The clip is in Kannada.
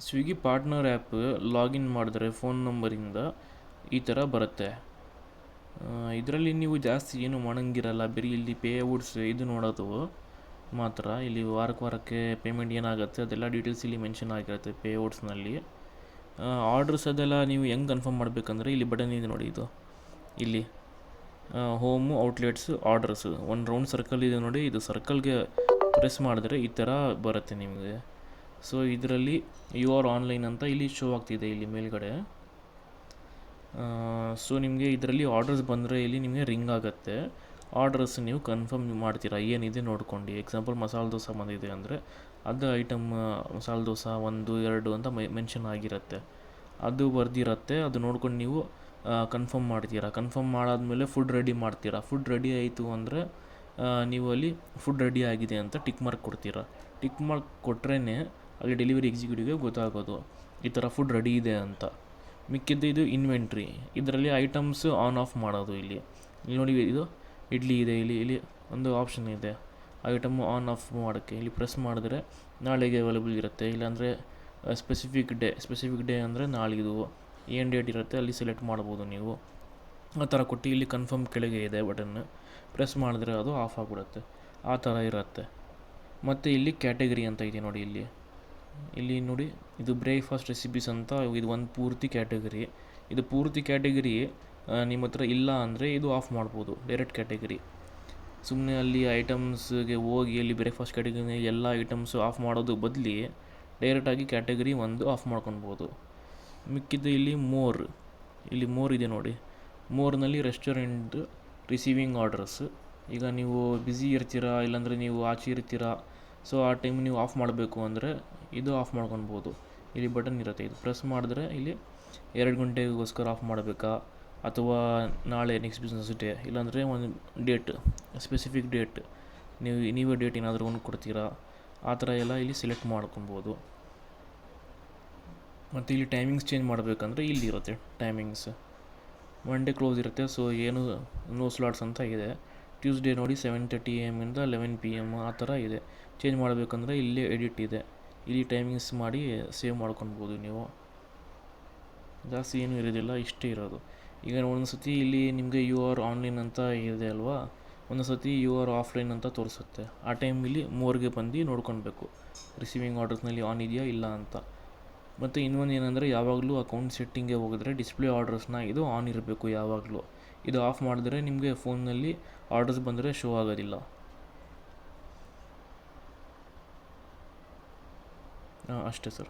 ಸ್ವಿಗ್ಗಿ ಪಾರ್ಟ್ನರ್ ಆ್ಯಪ್ ಲಾಗಿನ್ ಮಾಡಿದ್ರೆ ಫೋನ್ ನಂಬರಿಂದ ಈ ಥರ ಬರುತ್ತೆ. ಇದರಲ್ಲಿ ನೀವು ಜಾಸ್ತಿ ಏನು ಮಾಡೋಂಗಿರಲ್ಲ, ಬರೀ ಇಲ್ಲಿ ಪೇಔಟ್ಸ್ ಇದು ನೋಡೋದು ಮಾತ್ರ. ಇಲ್ಲಿ ವಾರಕ್ಕೆ ಪೇಮೆಂಟ್ ಏನಾಗುತ್ತೆ ಅದೆಲ್ಲ ಡೀಟೇಲ್ಸ್ ಇಲ್ಲಿ ಮೆನ್ಷನ್ ಆಗಿರುತ್ತೆ ಪೇಔಟ್ಸ್ನಲ್ಲಿ. ಆರ್ಡ್ರಸ್ ಅದೆಲ್ಲ ನೀವು ಹೆಂಗೆ ಕನ್ಫರ್ಮ್ ಮಾಡಬೇಕಂದ್ರೆ ಇಲ್ಲಿ ಬಟನ್ ಇದೆ ನೋಡಿ, ಇದು ಇಲ್ಲಿ ಹೋಮು ಔಟ್ಲೆಟ್ಸ್ ಆರ್ಡರ್ಸ್ ಒಂದು ರೌಂಡ್ ಸರ್ಕಲ್ ಇದೆ ನೋಡಿ, ಇದು ಸರ್ಕಲ್ಗೆ ಪ್ರೆಸ್ ಮಾಡಿದ್ರೆ ಈ ಥರ ಬರುತ್ತೆ ನಿಮಗೆ. ಸೊ ಇದರಲ್ಲಿ ಯು ಆರ್ ಆನ್ಲೈನ್ ಅಂತ ಇಲ್ಲಿ ಶೋ ಆಗ್ತಿದೆ ಇಲ್ಲಿ ಮೇಲ್ಗಡೆ. ಸೊ ನಿಮಗೆ ಇದರಲ್ಲಿ ಆರ್ಡರ್ಸ್ ಬಂದರೆ ಇಲ್ಲಿ ನಿಮಗೆ ರಿಂಗ್ ಆಗುತ್ತೆ. ಆರ್ಡರ್ಸ್ ನೀವು ಕನ್ಫರ್ಮ್ ಮಾಡ್ತೀರಾ ಏನಿದೆ ನೋಡ್ಕೊಂಡು. ಎಕ್ಸಾಂಪಲ್ ಮಸಾಲೆ ದೋಸೆ ಬಂದಿದೆ ಅಂದರೆ ಅದು ಐಟಮ್ ಮಸಾಲೆ ದೋಸೆ 1 2 ಅಂತ ಮೆನ್ಷನ್ ಆಗಿರುತ್ತೆ, ಅದು ಬರ್ದಿರುತ್ತೆ. ಅದು ನೋಡ್ಕೊಂಡು ನೀವು ಕನ್ಫರ್ಮ್ ಮಾಡ್ತೀರಾ. ಕನ್ಫರ್ಮ್ ಮಾಡಾದಮೇಲೆ ಫುಡ್ ರೆಡಿ ಮಾಡ್ತೀರಾ. ಫುಡ್ ರೆಡಿ ಆಯಿತು ಅಂದರೆ ನೀವು ಅಲ್ಲಿ ಫುಡ್ ರೆಡಿ ಆಗಿದೆ ಅಂತ ಟಿಕ್ ಮಾರ್ಕ್ ಕೊಡ್ತೀರಾ. ಟಿಕ್ ಮಾರ್ಕ್ ಕೊಟ್ರೇ ಅಲ್ಲಿ ಡೆಲಿವರಿ ಎಕ್ಸಿಕ್ಯೂಟಿವ್ಗೆ ಗೊತ್ತಾಗೋದು ಈ ಥರ ಫುಡ್ ರೆಡಿ ಇದೆ ಅಂತ. ಮಿಕ್ಕಿದ್ದು ಇದು ಇನ್ವೆಂಟ್ರಿ, ಇದರಲ್ಲಿ ಐಟಮ್ಸ್ ಆನ್ ಆಫ್ ಮಾಡೋದು. ಇಲ್ಲಿ ನೋಡಿ, ಇದು ಇಡ್ಲಿ ಇದೆ, ಇಲ್ಲಿ ಒಂದು ಆಪ್ಷನ್ ಇದೆ ಐಟಮ್ ಆನ್ ಆಫ್ ಮಾಡೋಕ್ಕೆ. ಇಲ್ಲಿ ಪ್ರೆಸ್ ಮಾಡಿದ್ರೆ ನಾಳೆಗೆ ಅವೈಲೇಬಲ್ ಇರುತ್ತೆ, ಇಲ್ಲಾಂದರೆ ಸ್ಪೆಸಿಫಿಕ್ ಡೇ ಅಂದರೆ ನಾಳಿದು ಏನು ಡೇಟ್ ಇರುತ್ತೆ ಅಲ್ಲಿ ಸೆಲೆಕ್ಟ್ ಮಾಡ್ಬೋದು ನೀವು. ಆ ಥರ ಕೊಟ್ಟು ಇಲ್ಲಿ ಕನ್ಫರ್ಮ್ ಕೆಳಗೆ ಇದೆ ಬಟನ್, ಪ್ರೆಸ್ ಮಾಡಿದ್ರೆ ಅದು ಆಫ್ ಆಗಿಬಿಡುತ್ತೆ. ಆ ಥರ ಇರುತ್ತೆ. ಮತ್ತು ಇಲ್ಲಿ ಕ್ಯಾಟಗರಿ ಅಂತ ಇದೆ ನೋಡಿ, ಇಲ್ಲಿ ನೋಡಿ, ಇದು ಬ್ರೇಕ್ಫಾಸ್ಟ್ ರೆಸಿಪೀಸ್ ಅಂತ. ಇದು ಒಂದು ಪೂರ್ತಿ ಕ್ಯಾಟಗರಿ. ಇದು ಪೂರ್ತಿ ಕ್ಯಾಟಗರಿ ನಿಮ್ಮ ಹತ್ರ ಇಲ್ಲ ಅಂದರೆ ಇದು ಆಫ್ ಮಾಡ್ಬೋದು, ಡೈರೆಕ್ಟ್ ಕ್ಯಾಟಗರಿ. ಸುಮ್ಮನೆ ಅಲ್ಲಿ ಐಟಮ್ಸ್ಗೆ ಹೋಗಿ ಅಲ್ಲಿ ಬ್ರೇಕ್ಫಾಸ್ಟ್ ಕ್ಯಾಟಗರಿ ಎಲ್ಲ ಐಟಮ್ಸು ಆಫ್ ಮಾಡೋದು ಬದಲಿ ಡೈರೆಕ್ಟಾಗಿ ಕ್ಯಾಟಗರಿ ಒಂದು ಆಫ್ ಮಾಡ್ಕೊಳ್ಬೋದು. ಮಿಕ್ಕಿದ್ದು ಇಲ್ಲಿ ಮೋರ್ ಇದೆ ನೋಡಿ. ಮೋರ್ನಲ್ಲಿ ರೆಸ್ಟೋರೆಂಟ್ ರಿಸೀವಿಂಗ್ ಆರ್ಡರ್ಸ್. ಈಗ ನೀವು ಬ್ಯುಸಿ ಇರ್ತೀರಾ, ಇಲ್ಲಾಂದರೆ ನೀವು ಆಚೆ ಇರ್ತೀರಾ, ಸೊ ಆ ಟೈಮ್ ನೀವು ಆಫ್ ಮಾಡಬೇಕು ಅಂದರೆ ಇದು ಆಫ್ ಮಾಡ್ಕೊಳ್ಬೋದು. ಇಲ್ಲಿ ಬಟನ್ ಇರುತ್ತೆ, ಇದು ಪ್ರೆಸ್ ಮಾಡಿದ್ರೆ ಇಲ್ಲಿ 2 ಗಂಟೆಗೋಸ್ಕರ ಆಫ್ ಮಾಡಬೇಕಾ ಅಥವಾ ನಾಳೆ ನೆಕ್ಸ್ಟ್ ಬಿಸ್ನೆಸ್ ಡೇ, ಇಲ್ಲಾಂದರೆ ಒಂದು ಡೇಟ್, ಸ್ಪೆಸಿಫಿಕ್ ಡೇಟ್ ನೀವೇ ಡೇಟ್ ಏನಾದರೂ ಒಂದು ಕೊಡ್ತೀರಾ, ಆ ಥರ ಎಲ್ಲ ಇಲ್ಲಿ ಸೆಲೆಕ್ಟ್ ಮಾಡ್ಕೊಬೋದು. ಮತ್ತು ಇಲ್ಲಿ ಟೈಮಿಂಗ್ಸ್ ಚೇಂಜ್ ಮಾಡಬೇಕಂದ್ರೆ ಇಲ್ಲಿ ಇರುತ್ತೆ ಟೈಮಿಂಗ್ಸ್. ಮಂಡೇ ಕ್ಲೋಸ್ ಇರುತ್ತೆ, ಸೊ ಏನು ನೋ ಸ್ಲಾಟ್ಸ್ ಅಂತ ಇದೆ. ಟ್ಯೂಸ್ಡೇ ನೋಡಿ 7:30 AM ಇಂದ 11 PM ಆ ಥರ ಇದೆ. ಚೇಂಜ್ ಮಾಡಬೇಕಂದ್ರೆ ಇಲ್ಲೇ ಎಡಿಟ್ ಇದೆ, ಇಲ್ಲಿ ಟೈಮಿಂಗ್ಸ್ ಮಾಡಿ ಸೇವ್ ಮಾಡ್ಕೊಳ್ಬೋದು ನೀವು. ಜಾಸ್ತಿ ಏನೂ ಇರೋದಿಲ್ಲ, ಇಷ್ಟೇ ಇರೋದು. ಈಗ ಒಂದೊಂದು ಸತಿ ಇಲ್ಲಿ ನಿಮಗೆ ಯು ಆರ್ ಆನ್ಲೈನ್ ಅಂತ ಇದೆ ಅಲ್ವಾ, ಒಂದೊಂದು ಸತಿ ಯು ಆರ್ ಆಫ್ಲೈನ್ ಅಂತ ತೋರಿಸುತ್ತೆ. ಆ ಟೈಮಲ್ಲಿ ಮೋರ್ಗೆ ಬಂದು ನೋಡ್ಕೊಳ್ಬೇಕು ರಿಸೀವಿಂಗ್ ಆರ್ಡರ್ಸ್ನಲ್ಲಿ ಆನ್ ಇದೆಯಾ ಇಲ್ಲ ಅಂತ. ಮತ್ತು ಇನ್ನೊಂದು ಏನಂದರೆ, ಯಾವಾಗಲೂ ಅಕೌಂಟ್ ಸೆಟ್ಟಿಂಗ್ಗೆ ಹೋಗಿದ್ರೆ ಡಿಸ್ಪ್ಲೇ ಆರ್ಡರ್ಸ್ನ ಇದು ಆನ್ ಇರಬೇಕು ಯಾವಾಗಲೂ. ಇದು ಆಫ್ ಮಾಡಿದ್ರೆ ನಿಮಗೆ ಫೋನ್ನಲ್ಲಿ ಆರ್ಡರ್ಸ್ ಬಂದರೆ ಶೋ ಆಗೋದಿಲ್ಲ. ಅಷ್ಟೇ ಸರ್.